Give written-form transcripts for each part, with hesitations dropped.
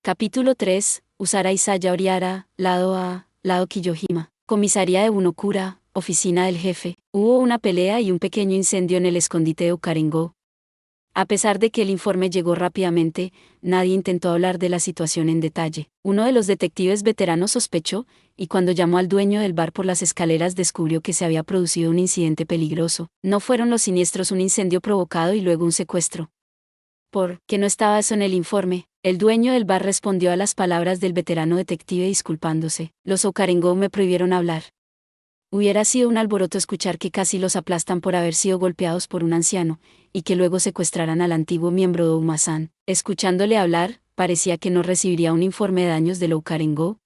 Capítulo 3. Usara Isaya Oriara, lado A, lado Kiyohima. Comisaría de Bunokura, oficina del jefe. Hubo una pelea y un pequeño incendio en el escondite de Okarengo. A pesar de que el informe llegó rápidamente, nadie intentó hablar de la situación en detalle. Uno de los detectives veteranos sospechó, y cuando llamó al dueño del bar por las escaleras descubrió que se había producido un incidente peligroso. No fueron los siniestros un incendio provocado y luego un secuestro. ¿Por qué no estaba eso en el informe? El dueño del bar respondió a las palabras del veterano detective disculpándose. Los Okarengo me prohibieron hablar. Hubiera sido un alboroto escuchar que casi los aplastan por haber sido golpeados por un anciano, y que luego secuestraran al antiguo miembro de Uma-san. Escuchándole hablar, parecía que no recibiría un informe de daños de los Okarengo.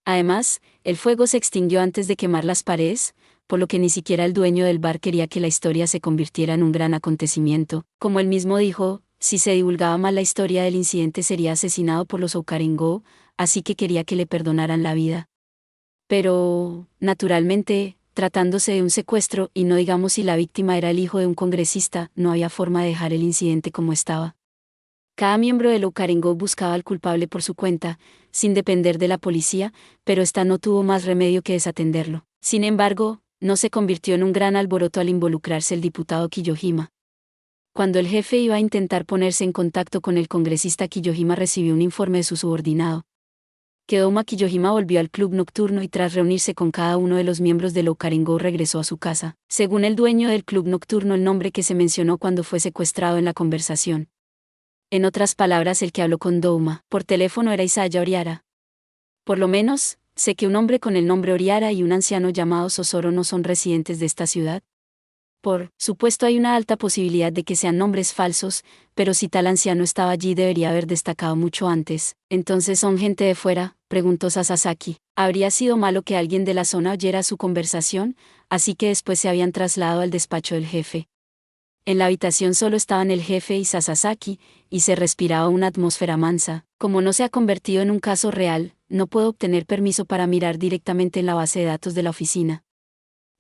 Además, el fuego se extinguió antes de quemar las paredes, por lo que ni siquiera el dueño del bar quería que la historia se convirtiera en un gran acontecimiento. Como él mismo dijo, si se divulgaba mal la historia del incidente sería asesinado por los Okarengo, así que quería que le perdonaran la vida. Pero, naturalmente, tratándose de un secuestro y no digamos si la víctima era el hijo de un congresista, no había forma de dejar el incidente como estaba. Cada miembro del Okarengo buscaba al culpable por su cuenta, sin depender de la policía, pero ésta no tuvo más remedio que desatenderlo. Sin embargo, no se convirtió en un gran alboroto al involucrarse el diputado Kiyohima. Cuando el jefe iba a intentar ponerse en contacto con el congresista, Kiyohima recibió un informe de su subordinado. Keoma Kiyohima volvió al club nocturno y tras reunirse con cada uno de los miembros del Okarengo regresó a su casa. Según el dueño del club nocturno, el nombre que se mencionó cuando fue secuestrado en la conversación. En otras palabras, el que habló con Douma por teléfono era Isaya Oriara. Por lo menos, sé que un hombre con el nombre Oriara y un anciano llamado Sosoro no son residentes de esta ciudad. Por supuesto, hay una alta posibilidad de que sean nombres falsos, pero si tal anciano estaba allí debería haber destacado mucho antes. ¿Entonces son gente de fuera?, preguntó Sasaki. Habría sido malo que alguien de la zona oyera su conversación, así que después se habían trasladado al despacho del jefe. En la habitación solo estaban el jefe y Sasaki, y se respiraba una atmósfera mansa. Como no se ha convertido en un caso real, no puedo obtener permiso para mirar directamente en la base de datos de la oficina.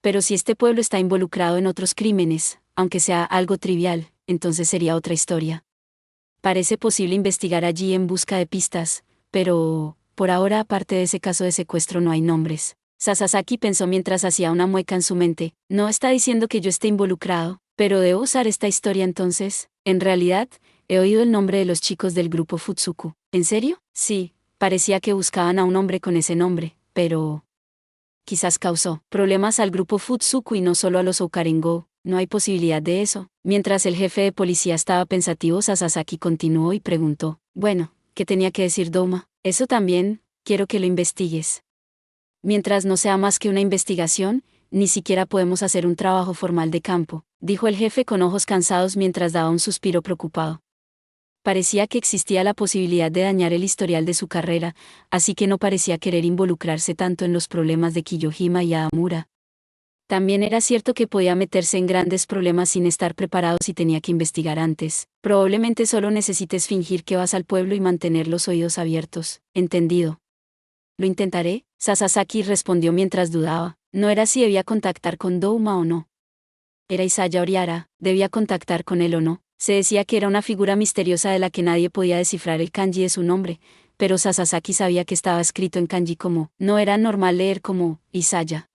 Pero si este pueblo está involucrado en otros crímenes, aunque sea algo trivial, entonces sería otra historia. Parece posible investigar allí en busca de pistas, pero, por ahora, aparte de ese caso de secuestro, no hay nombres. Sasaki pensó mientras hacía una mueca en su mente. No está diciendo que yo esté involucrado, pero debo usar esta historia entonces. En realidad, he oído el nombre de los chicos del grupo Futsuku. ¿En serio? Sí, parecía que buscaban a un hombre con ese nombre, pero quizás causó problemas al grupo Futsuku y no solo a los Okarengo. No hay posibilidad de eso. Mientras el jefe de policía estaba pensativo, Sasaki continuó y preguntó, bueno, ¿qué tenía que decir Douma? Eso también, quiero que lo investigues. Mientras no sea más que una investigación, ni siquiera podemos hacer un trabajo formal de campo, dijo el jefe con ojos cansados mientras daba un suspiro preocupado. Parecía que existía la posibilidad de dañar el historial de su carrera, así que no parecía querer involucrarse tanto en los problemas de Kiyohima y Aamura. También era cierto que podía meterse en grandes problemas sin estar preparado si tenía que investigar antes. Probablemente solo necesites fingir que vas al pueblo y mantener los oídos abiertos. ¿Entendido? Lo intentaré, Sasaki respondió mientras dudaba. No era si debía contactar con Douma o no. Era Isaya Oriara, debía contactar con él o no. Se decía que era una figura misteriosa de la que nadie podía descifrar el kanji de su nombre, pero Sasaki sabía que estaba escrito en kanji como, no era normal leer como, Isaya.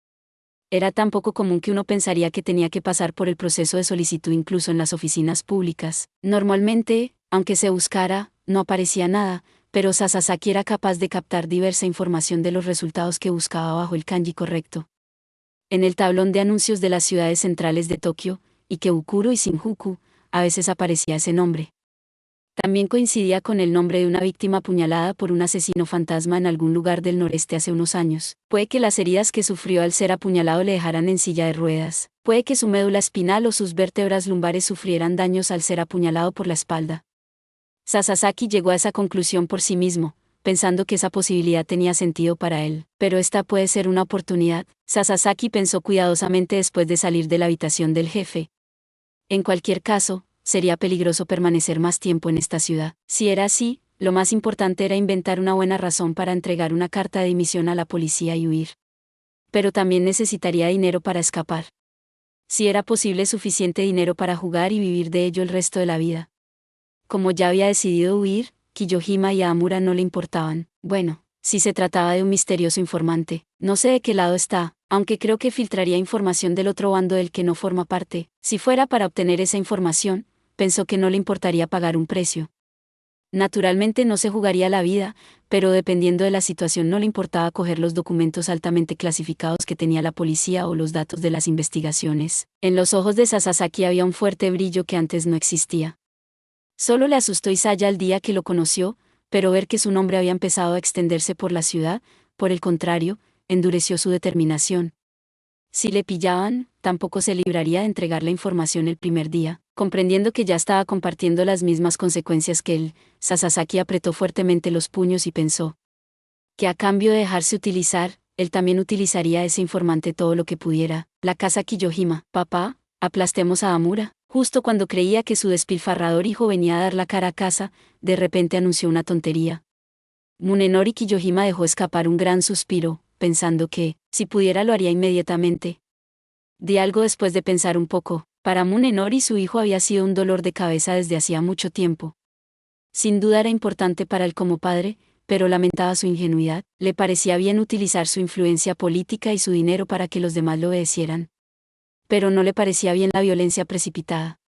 Era tan poco común que uno pensaría que tenía que pasar por el proceso de solicitud incluso en las oficinas públicas. Normalmente, aunque se buscara, no aparecía nada, pero Sasaki era capaz de captar diversa información de los resultados que buscaba bajo el kanji correcto. En el tablón de anuncios de las ciudades centrales de Tokio, Ikebukuro y Shinjuku, a veces aparecía ese nombre. También coincidía con el nombre de una víctima apuñalada por un asesino fantasma en algún lugar del noreste hace unos años. Puede que las heridas que sufrió al ser apuñalado le dejaran en silla de ruedas. Puede que su médula espinal o sus vértebras lumbares sufrieran daños al ser apuñalado por la espalda. Sasaki llegó a esa conclusión por sí mismo, pensando que esa posibilidad tenía sentido para él. Pero esta puede ser una oportunidad, Sasaki pensó cuidadosamente después de salir de la habitación del jefe. En cualquier caso, sería peligroso permanecer más tiempo en esta ciudad. Si era así, lo más importante era inventar una buena razón para entregar una carta de dimisión a la policía y huir. Pero también necesitaría dinero para escapar. Si era posible suficiente dinero para jugar y vivir de ello el resto de la vida. Como ya había decidido huir, Kiyohima y Aamura no le importaban. Bueno, si se trataba de un misterioso informante, no sé de qué lado está, aunque creo que filtraría información del otro bando del que no forma parte. Si fuera para obtener esa información, pensó que no le importaría pagar un precio. Naturalmente no se jugaría la vida, pero dependiendo de la situación no le importaba coger los documentos altamente clasificados que tenía la policía o los datos de las investigaciones. En los ojos de Sasaki había un fuerte brillo que antes no existía. Solo le asustó Isaya el día que lo conoció, pero ver que su nombre había empezado a extenderse por la ciudad, por el contrario, endureció su determinación. Si le pillaban, tampoco se libraría de entregar la información el primer día. Comprendiendo que ya estaba compartiendo las mismas consecuencias que él, Sasaki apretó fuertemente los puños y pensó que a cambio de dejarse utilizar, él también utilizaría a ese informante todo lo que pudiera. La casa Kiyohima. Papá, aplastemos a Amura. Justo cuando creía que su despilfarrador hijo venía a dar la cara a casa, de repente anunció una tontería. Munenori Kiyohima dejó escapar un gran suspiro, pensando que, si pudiera lo haría inmediatamente. Di algo después de pensar un poco. Para Munenori su hijo había sido un dolor de cabeza desde hacía mucho tiempo. Sin duda era importante para él como padre, pero lamentaba su ingenuidad. Le parecía bien utilizar su influencia política y su dinero para que los demás lo obedecieran. Pero no le parecía bien la violencia precipitada.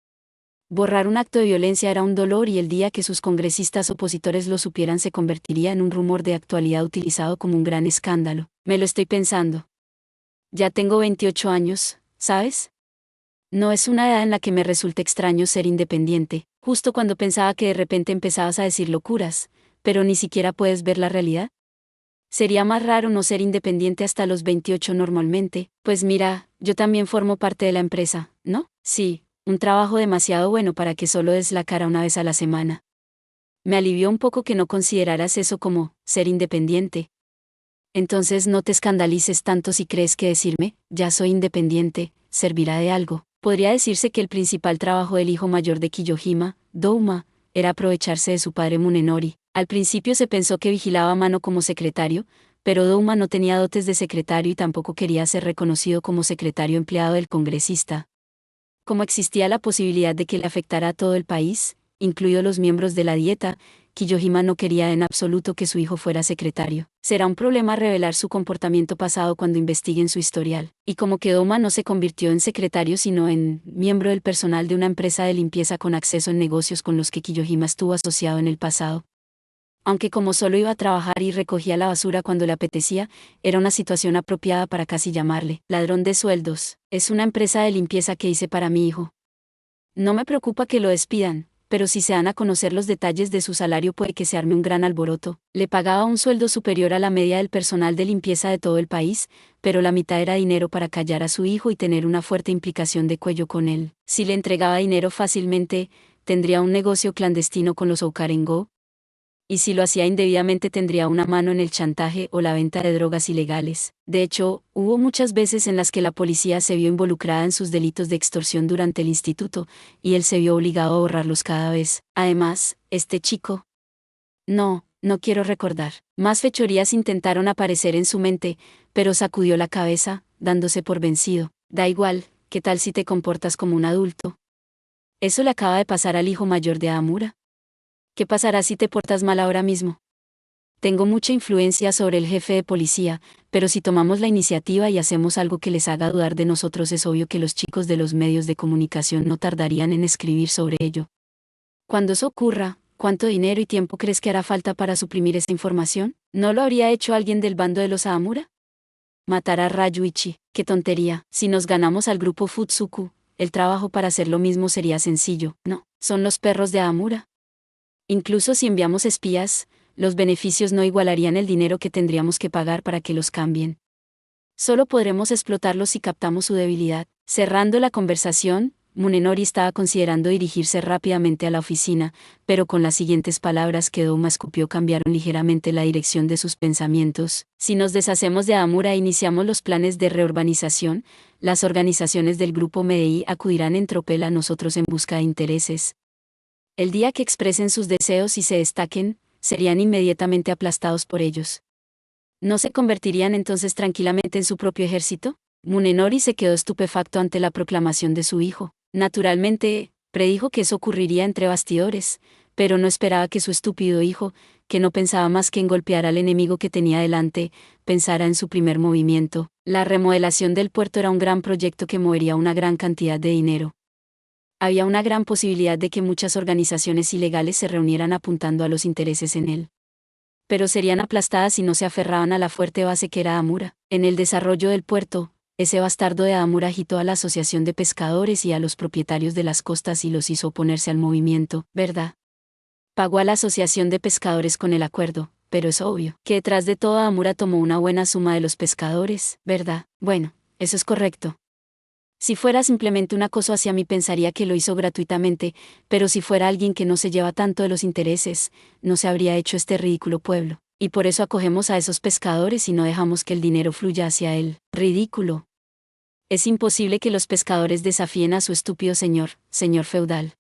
Borrar un acto de violencia era un dolor y el día que sus congresistas opositores lo supieran se convertiría en un rumor de actualidad utilizado como un gran escándalo. Me lo estoy pensando. Ya tengo 28 años, ¿sabes? No es una edad en la que me resulte extraño ser independiente, justo cuando pensaba que de repente empezabas a decir locuras, pero ni siquiera puedes ver la realidad. Sería más raro no ser independiente hasta los 28 normalmente, pues mira, yo también formo parte de la empresa, ¿no? Sí, un trabajo demasiado bueno para que solo des la cara una vez a la semana. Me alivió un poco que no consideraras eso como ser independiente. Entonces no te escandalices tanto si crees que decirme, ya soy independiente, servirá de algo. Podría decirse que el principal trabajo del hijo mayor de Kiyohima, Douma, era aprovecharse de su padre Munenori. Al principio se pensó que vigilaba a mano como secretario, pero Douma no tenía dotes de secretario y tampoco quería ser reconocido como secretario empleado del congresista. Como existía la posibilidad de que le afectara a todo el país, incluidos los miembros de la dieta, Kiyohima no quería en absoluto que su hijo fuera secretario. Será un problema revelar su comportamiento pasado cuando investiguen su historial. Y como que Douma no se convirtió en secretario sino en miembro del personal de una empresa de limpieza con acceso en negocios con los que Kiyohima estuvo asociado en el pasado. Aunque como solo iba a trabajar y recogía la basura cuando le apetecía, era una situación apropiada para casi llamarle ladrón de sueldos. Es una empresa de limpieza que hice para mi hijo. No me preocupa que lo despidan, pero si se dan a conocer los detalles de su salario puede que se arme un gran alboroto. Le pagaba un sueldo superior a la media del personal de limpieza de todo el país, pero la mitad era dinero para callar a su hijo y tener una fuerte implicación de cuello con él. Si le entregaba dinero fácilmente, tendría un negocio clandestino con los Oukarengo. Y si lo hacía indebidamente tendría una mano en el chantaje o la venta de drogas ilegales. De hecho, hubo muchas veces en las que la policía se vio involucrada en sus delitos de extorsión durante el instituto, y él se vio obligado a borrarlos cada vez. Además, este chico... No quiero recordar. Más fechorías intentaron aparecer en su mente, pero sacudió la cabeza, dándose por vencido. Da igual, ¿qué tal si te comportas como un adulto? Eso le acaba de pasar al hijo mayor de Amura. ¿Qué pasará si te portas mal ahora mismo? Tengo mucha influencia sobre el jefe de policía, pero si tomamos la iniciativa y hacemos algo que les haga dudar de nosotros es obvio que los chicos de los medios de comunicación no tardarían en escribir sobre ello. Cuando eso ocurra, ¿cuánto dinero y tiempo crees que hará falta para suprimir esa información? ¿No lo habría hecho alguien del bando de los Aamura? Matar a Ryuichi, qué tontería. Si nos ganamos al grupo Futsuku, el trabajo para hacer lo mismo sería sencillo. No, son los perros de Aamura. Incluso si enviamos espías, los beneficios no igualarían el dinero que tendríamos que pagar para que los cambien. Solo podremos explotarlos si captamos su debilidad. Cerrando la conversación, Munenori estaba considerando dirigirse rápidamente a la oficina, pero con las siguientes palabras que Douma escupió cambiaron ligeramente la dirección de sus pensamientos. Si nos deshacemos de Amura e iniciamos los planes de reurbanización, las organizaciones del grupo MEI acudirán en tropel a nosotros en busca de intereses. El día que expresen sus deseos y se destaquen, serían inmediatamente aplastados por ellos. ¿No se convertirían entonces tranquilamente en su propio ejército? Munenori se quedó estupefacto ante la proclamación de su hijo. Naturalmente, predijo que eso ocurriría entre bastidores, pero no esperaba que su estúpido hijo, que no pensaba más que en golpear al enemigo que tenía delante, pensara en su primer movimiento. La remodelación del puerto era un gran proyecto que movería una gran cantidad de dinero. Había una gran posibilidad de que muchas organizaciones ilegales se reunieran apuntando a los intereses en él. Pero serían aplastadas si no se aferraban a la fuerte base que era Amura. En el desarrollo del puerto, ese bastardo de Amura agitó a la asociación de pescadores y a los propietarios de las costas y los hizo oponerse al movimiento, ¿verdad? Pagó a la asociación de pescadores con el acuerdo, pero es obvio que detrás de todo Amura tomó una buena suma de los pescadores, ¿verdad? Bueno, eso es correcto. Si fuera simplemente un acoso hacia mí pensaría que lo hizo gratuitamente, pero si fuera alguien que no se lleva tanto de los intereses, no se habría hecho este ridículo pueblo. Y por eso acogemos a esos pescadores y no dejamos que el dinero fluya hacia él. Ridículo. Es imposible que los pescadores desafíen a su estúpido señor feudal.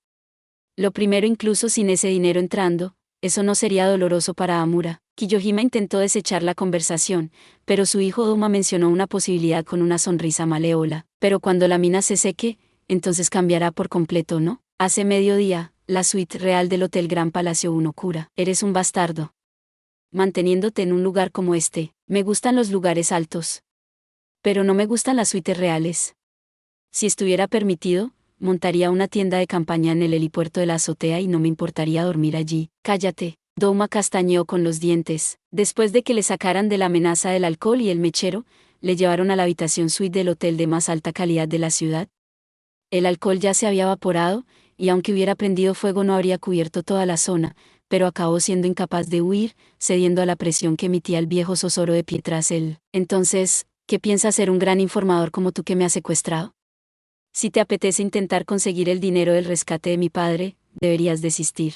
Lo primero, incluso sin ese dinero entrando, eso no sería doloroso para Amura. Kiyohime intentó desechar la conversación, pero su hijo Doma mencionó una posibilidad con una sonrisa malévola. Pero cuando la mina se seque, entonces cambiará por completo, ¿no? Hace mediodía, la suite real del Hotel Gran Palacio Unokura. Eres un bastardo. Manteniéndote en un lugar como este, me gustan los lugares altos. Pero no me gustan las suites reales. Si estuviera permitido, montaría una tienda de campaña en el helipuerto de la azotea y no me importaría dormir allí. Cállate. Douma castañeó con los dientes. Después de que le sacaran de la amenaza del alcohol y el mechero, le llevaron a la habitación suite del hotel de más alta calidad de la ciudad. El alcohol ya se había evaporado, y aunque hubiera prendido fuego no habría cubierto toda la zona, pero acabó siendo incapaz de huir, cediendo a la presión que emitía el viejo Sosoro de pie tras él. Entonces, ¿qué piensas ser un gran informador como tú que me has secuestrado? Si te apetece intentar conseguir el dinero del rescate de mi padre, deberías desistir.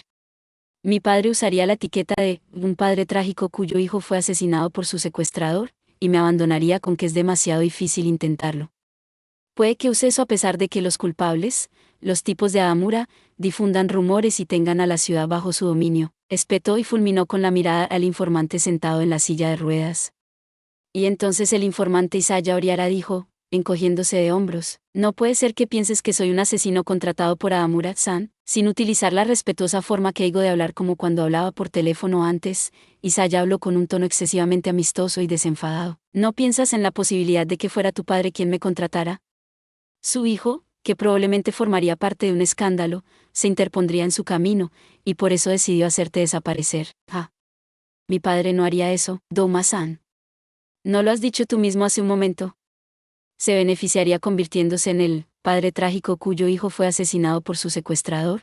Mi padre usaría la etiqueta de un padre trágico cuyo hijo fue asesinado por su secuestrador, y me abandonaría con que es demasiado difícil intentarlo. Puede que use eso a pesar de que los culpables, los tipos de Amura, difundan rumores y tengan a la ciudad bajo su dominio, espetó y fulminó con la mirada al informante sentado en la silla de ruedas. Y entonces el informante Isaya Oriara dijo, encogiéndose de hombros, no puede ser que pienses que soy un asesino contratado por Amura-san, sin utilizar la respetuosa forma que digo de hablar como cuando hablaba por teléfono antes. Isaya habló con un tono excesivamente amistoso y desenfadado. ¿No piensas en la posibilidad de que fuera tu padre quien me contratara? Su hijo, que probablemente formaría parte de un escándalo, se interpondría en su camino, y por eso decidió hacerte desaparecer. Ah. Mi padre no haría eso, Douma-san. ¿No lo has dicho tú mismo hace un momento? ¿Se beneficiaría convirtiéndose en el padre trágico cuyo hijo fue asesinado por su secuestrador?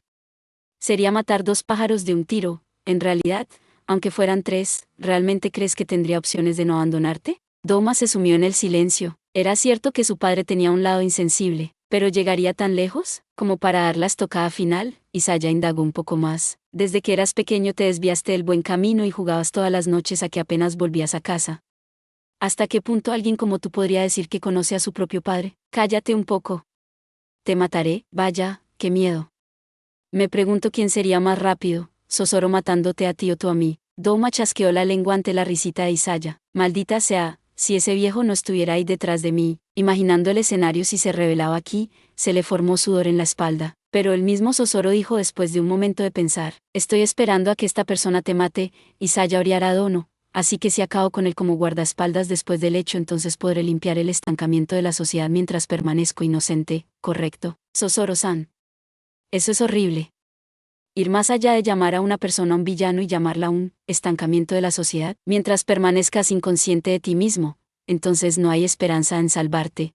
Sería matar dos pájaros de un tiro. En realidad, aunque fueran tres, ¿realmente crees que tendría opciones de no abandonarte? Doma se sumió en el silencio. Era cierto que su padre tenía un lado insensible, pero ¿llegaría tan lejos como para dar la estocada final? Isaya indagó un poco más. Desde que eras pequeño te desviaste del buen camino y jugabas todas las noches a que apenas volvías a casa. ¿Hasta qué punto alguien como tú podría decir que conoce a su propio padre? Cállate un poco. Te mataré, vaya, qué miedo. Me pregunto quién sería más rápido, Sosoro matándote a ti o tú a mí. Douma chasqueó la lengua ante la risita de Isaya. Maldita sea, si ese viejo no estuviera ahí detrás de mí, imaginando el escenario si se revelaba aquí, se le formó sudor en la espalda. Pero el mismo Sosoro dijo después de un momento de pensar, estoy esperando a que esta persona te mate, Isaya Oriara Dono. Así que si acabo con él como guardaespaldas después del hecho, entonces podré limpiar el estancamiento de la sociedad mientras permanezco inocente, ¿correcto, Sosoro-san? Eso es horrible. Ir más allá de llamar a una persona un villano y llamarla un estancamiento de la sociedad, mientras permanezcas inconsciente de ti mismo, entonces no hay esperanza en salvarte.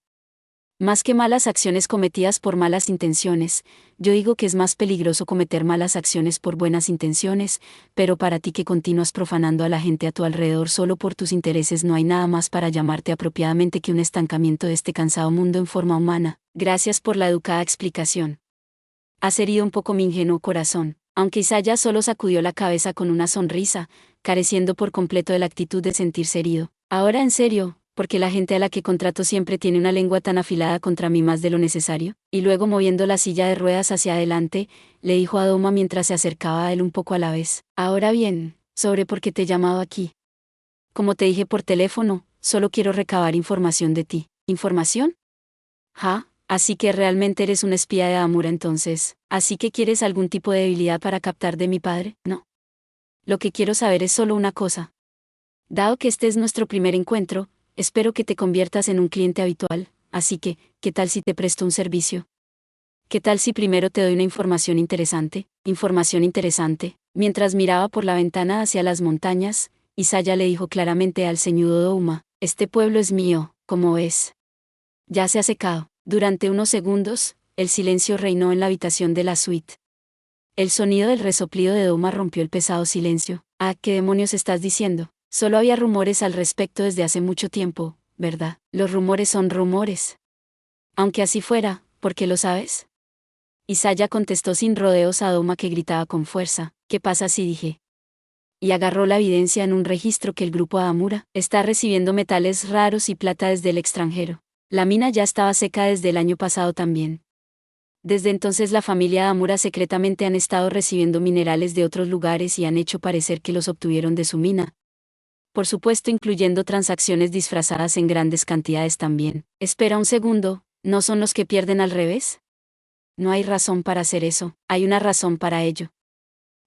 Más que malas acciones cometidas por malas intenciones, yo digo que es más peligroso cometer malas acciones por buenas intenciones, pero para ti que continúas profanando a la gente a tu alrededor solo por tus intereses no hay nada más para llamarte apropiadamente que un estancamiento de este cansado mundo en forma humana. Gracias por la educada explicación. Has herido un poco mi ingenuo corazón, aunque Isaya solo sacudió la cabeza con una sonrisa, careciendo por completo de la actitud de sentirse herido. Ahora en serio, porque la gente a la que contrato siempre tiene una lengua tan afilada contra mí más de lo necesario, y luego moviendo la silla de ruedas hacia adelante, le dijo a Doma mientras se acercaba a él un poco a la vez. Ahora bien, sobre por qué te he llamado aquí. Como te dije por teléfono, solo quiero recabar información de ti. ¿Información? Ja, Así que realmente eres un espía de Amura entonces. ¿Así que quieres algún tipo de debilidad para captar de mi padre? No. Lo que quiero saber es solo una cosa. Dado que este es nuestro primer encuentro, espero que te conviertas en un cliente habitual, así que, ¿qué tal si te presto un servicio? ¿Qué tal si primero te doy una información interesante? Información interesante. Mientras miraba por la ventana hacia las montañas, Isaya le dijo claramente al ceñudo Douma, este pueblo es mío, como ves. Ya se ha secado. Durante unos segundos, el silencio reinó en la habitación de la suite. El sonido del resoplido de Douma rompió el pesado silencio. Ah, ¿qué demonios estás diciendo? Solo había rumores al respecto desde hace mucho tiempo, ¿verdad? Los rumores son rumores. Aunque así fuera, ¿por qué lo sabes? Isaya contestó sin rodeos a Douma que gritaba con fuerza, ¿qué pasa si dije? Y agarró la evidencia en un registro que el grupo Amura está recibiendo metales raros y plata desde el extranjero. La mina ya estaba seca desde el año pasado también. Desde entonces la familia Amura secretamente han estado recibiendo minerales de otros lugares y han hecho parecer que los obtuvieron de su mina. Por supuesto incluyendo transacciones disfrazadas en grandes cantidades también. Espera un segundo, ¿no son los que pierden al revés? No hay razón para hacer eso, hay una razón para ello.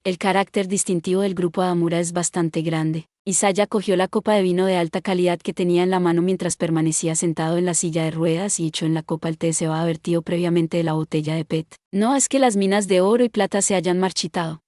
El carácter distintivo del grupo Amura es bastante grande. Isaya cogió la copa de vino de alta calidad que tenía en la mano mientras permanecía sentado en la silla de ruedas y echó en la copa el té cebada vertido previamente de la botella de PET. No es que las minas de oro y plata se hayan marchitado.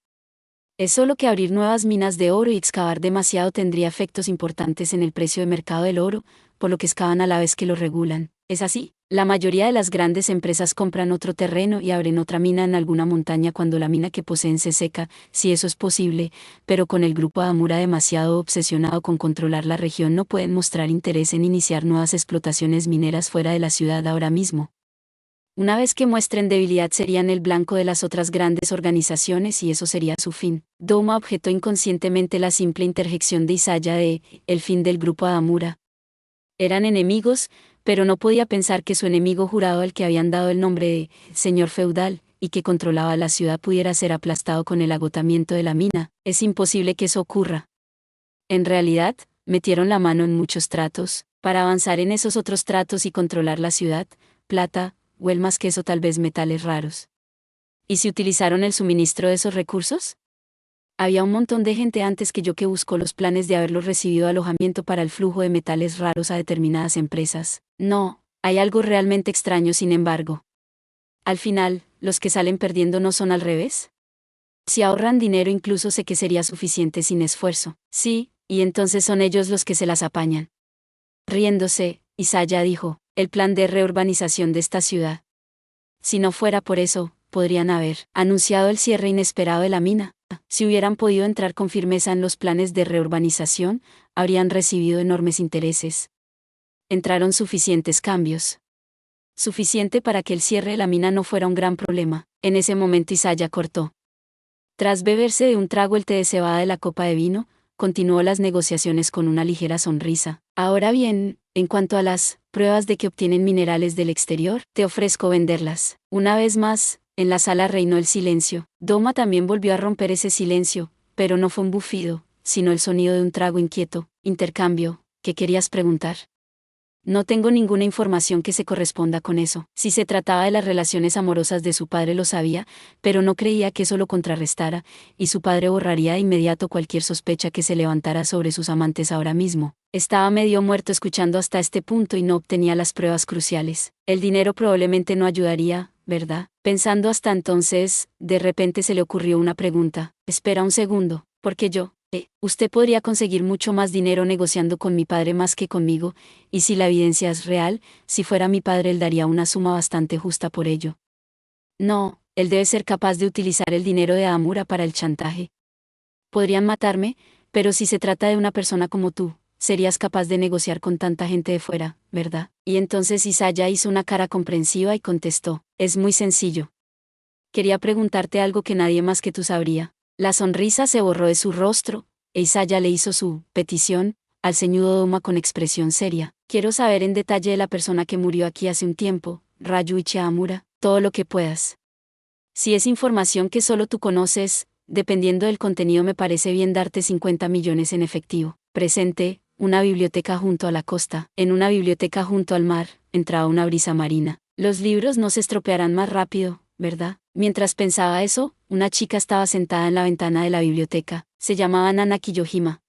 Es solo que abrir nuevas minas de oro y excavar demasiado tendría efectos importantes en el precio de mercado del oro, por lo que excavan a la vez que lo regulan. ¿Es así? La mayoría de las grandes empresas compran otro terreno y abren otra mina en alguna montaña cuando la mina que poseen se seca, si eso es posible, pero con el grupo Amura demasiado obsesionado con controlar la región no pueden mostrar interés en iniciar nuevas explotaciones mineras fuera de la ciudad ahora mismo. Una vez que muestren debilidad serían el blanco de las otras grandes organizaciones y eso sería su fin. Douma objetó inconscientemente la simple interjección de Isaya de el fin del grupo Amura. Eran enemigos, pero no podía pensar que su enemigo jurado al que habían dado el nombre de señor feudal, y que controlaba la ciudad pudiera ser aplastado con el agotamiento de la mina. Es imposible que eso ocurra. En realidad, metieron la mano en muchos tratos, para avanzar en esos otros tratos y controlar la ciudad, plata, o el más que eso tal vez metales raros. ¿Y si utilizaron el suministro de esos recursos? Había un montón de gente antes que yo que buscó los planes de haberlos recibido alojamiento para el flujo de metales raros a determinadas empresas. No, hay algo realmente extraño sin embargo. Al final, ¿los que salen perdiendo no son al revés? Si ahorran dinero incluso sé que sería suficiente sin esfuerzo. Sí, y entonces son ellos los que se las apañan. Riéndose, Isaya dijo, el plan de reurbanización de esta ciudad. Si no fuera por eso, podrían haber anunciado el cierre inesperado de la mina. Si hubieran podido entrar con firmeza en los planes de reurbanización, habrían recibido enormes intereses. Entraron suficientes cambios. Suficiente para que el cierre de la mina no fuera un gran problema. En ese momento Isaya cortó. Tras beberse de un trago el té de cebada de la copa de vino, continuó las negociaciones con una ligera sonrisa. Ahora bien, en cuanto a las pruebas de que obtienen minerales del exterior, te ofrezco venderlas. Una vez más, en la sala reinó el silencio. Douma también volvió a romper ese silencio, pero no fue un bufido, sino el sonido de un trago inquieto. Intercambio, ¿qué querías preguntar? No tengo ninguna información que se corresponda con eso. Si se trataba de las relaciones amorosas de su padre lo sabía, pero no creía que eso lo contrarrestara, y su padre borraría de inmediato cualquier sospecha que se levantara sobre sus amantes ahora mismo. Estaba medio muerto escuchando hasta este punto y no obtenía las pruebas cruciales. El dinero probablemente no ayudaría, ¿verdad? Pensando hasta entonces, de repente se le ocurrió una pregunta. Espera un segundo, ¿por qué yo? Usted podría conseguir mucho más dinero negociando con mi padre más que conmigo, y si la evidencia es real, si fuera mi padre él daría una suma bastante justa por ello. No, él debe ser capaz de utilizar el dinero de Amura para el chantaje. Podrían matarme, pero si se trata de una persona como tú, serías capaz de negociar con tanta gente de fuera, ¿verdad? Y entonces Isaya hizo una cara comprensiva y contestó, es muy sencillo. Quería preguntarte algo que nadie más que tú sabría. La sonrisa se borró de su rostro, e Isaya le hizo su petición al ceñudo Douma con expresión seria. Quiero saber en detalle de la persona que murió aquí hace un tiempo, Ryuichi Amura, todo lo que puedas. Si es información que solo tú conoces, dependiendo del contenido me parece bien darte 50 millones en efectivo. Presente, una biblioteca junto a la costa. En una biblioteca junto al mar, entraba una brisa marina. Los libros no se estropearán más rápido, ¿verdad? Mientras pensaba eso, una chica estaba sentada en la ventana de la biblioteca. Se llamaba Nana Kiyohima.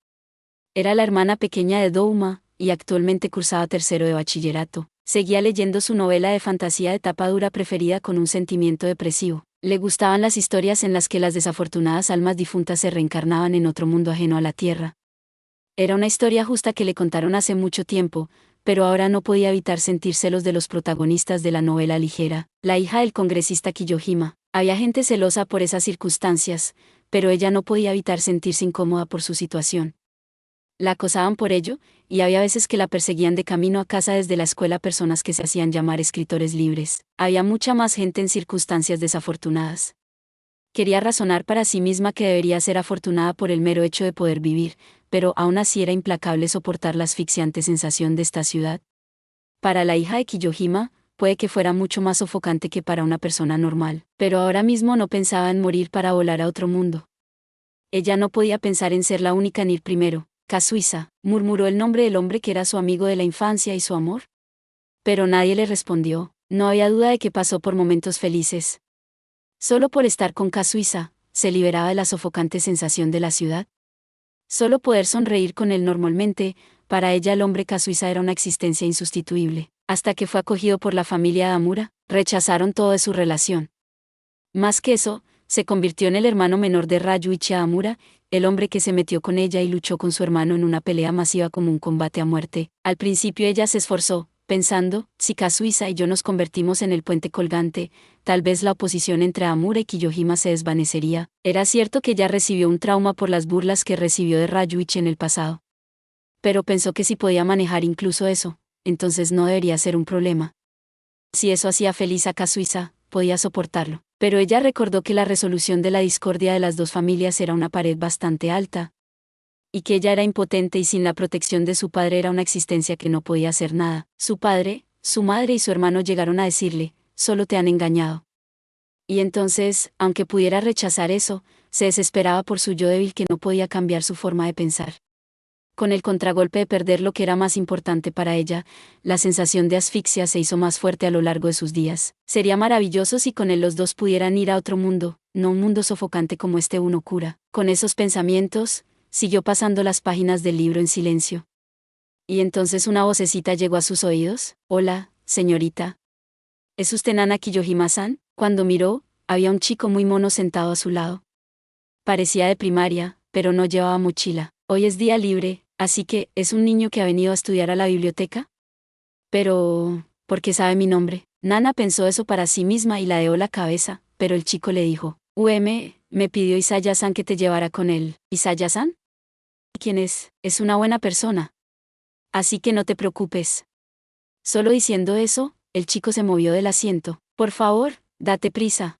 Era la hermana pequeña de Douma, y actualmente cursaba tercero de bachillerato. Seguía leyendo su novela de fantasía de tapa dura preferida con un sentimiento depresivo. Le gustaban las historias en las que las desafortunadas almas difuntas se reencarnaban en otro mundo ajeno a la tierra. Era una historia justa que le contaron hace mucho tiempo, pero ahora no podía evitar sentir celos de los protagonistas de la novela ligera, la hija del congresista Kiyohima. Había gente celosa por esas circunstancias, pero ella no podía evitar sentirse incómoda por su situación. La acosaban por ello, y había veces que la perseguían de camino a casa desde la escuela personas que se hacían llamar escritores libres. Había mucha más gente en circunstancias desafortunadas. Quería razonar para sí misma que debería ser afortunada por el mero hecho de poder vivir, pero aún así era implacable soportar la asfixiante sensación de esta ciudad. Para la hija de Kiyohima, puede que fuera mucho más sofocante que para una persona normal, pero ahora mismo no pensaba en morir para volar a otro mundo. Ella no podía pensar en ser la única en ir primero. Kazuisa, murmuró el nombre del hombre que era su amigo de la infancia y su amor. Pero nadie le respondió, no había duda de que pasó por momentos felices. Solo por estar con Kazuisa, se liberaba de la sofocante sensación de la ciudad. Solo poder sonreír con él normalmente, para ella el hombre Kazuisa era una existencia insustituible. Hasta que fue acogido por la familia de Amura, rechazaron todo de su relación. Más que eso, se convirtió en el hermano menor de Ryuichi Amura, el hombre que se metió con ella y luchó con su hermano en una pelea masiva como un combate a muerte. Al principio ella se esforzó, pensando, si Kazuisa y yo nos convertimos en el puente colgante, tal vez la oposición entre Amura y Kiyohima se desvanecería. Era cierto que ella recibió un trauma por las burlas que recibió de Ryuichi en el pasado. Pero pensó que si podía manejar incluso eso, entonces no debería ser un problema. Si eso hacía feliz a Kazuisa, podía soportarlo. Pero ella recordó que la resolución de la discordia de las dos familias era una pared bastante alta, y que ella era impotente y sin la protección de su padre era una existencia que no podía hacer nada. Su padre, su madre y su hermano llegaron a decirle, solo te han engañado. Y entonces, aunque pudiera rechazar eso, se desesperaba por su yo débil que no podía cambiar su forma de pensar. Con el contragolpe de perder lo que era más importante para ella, la sensación de asfixia se hizo más fuerte a lo largo de sus días. Sería maravilloso si con él los dos pudieran ir a otro mundo, no un mundo sofocante como este uno cura. Con esos pensamientos, siguió pasando las páginas del libro en silencio. Y entonces una vocecita llegó a sus oídos. Hola, señorita. ¿Es usted Nana Kiyohima-san? Cuando miró, había un chico muy mono sentado a su lado. Parecía de primaria, pero no llevaba mochila. Hoy es día libre, así que, ¿es un niño que ha venido a estudiar a la biblioteca? Pero, ¿por qué sabe mi nombre? Nana pensó eso para sí misma y ladeó la cabeza, pero el chico le dijo, me pidió Isaya-san que te llevara con él. ¿Isaya-san? ¿Quién es? Es una buena persona. Así que no te preocupes. Solo diciendo eso, el chico se movió del asiento. Por favor, date prisa.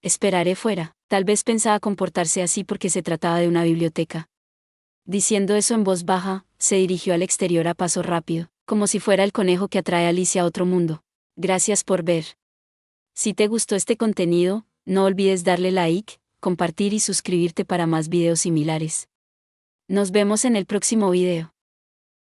Esperaré fuera. Tal vez pensaba comportarse así porque se trataba de una biblioteca. Diciendo eso en voz baja, se dirigió al exterior a paso rápido, como si fuera el conejo que atrae a Alicia a otro mundo. Gracias por ver. Si te gustó este contenido, no olvides darle like, compartir y suscribirte para más videos similares. Nos vemos en el próximo video.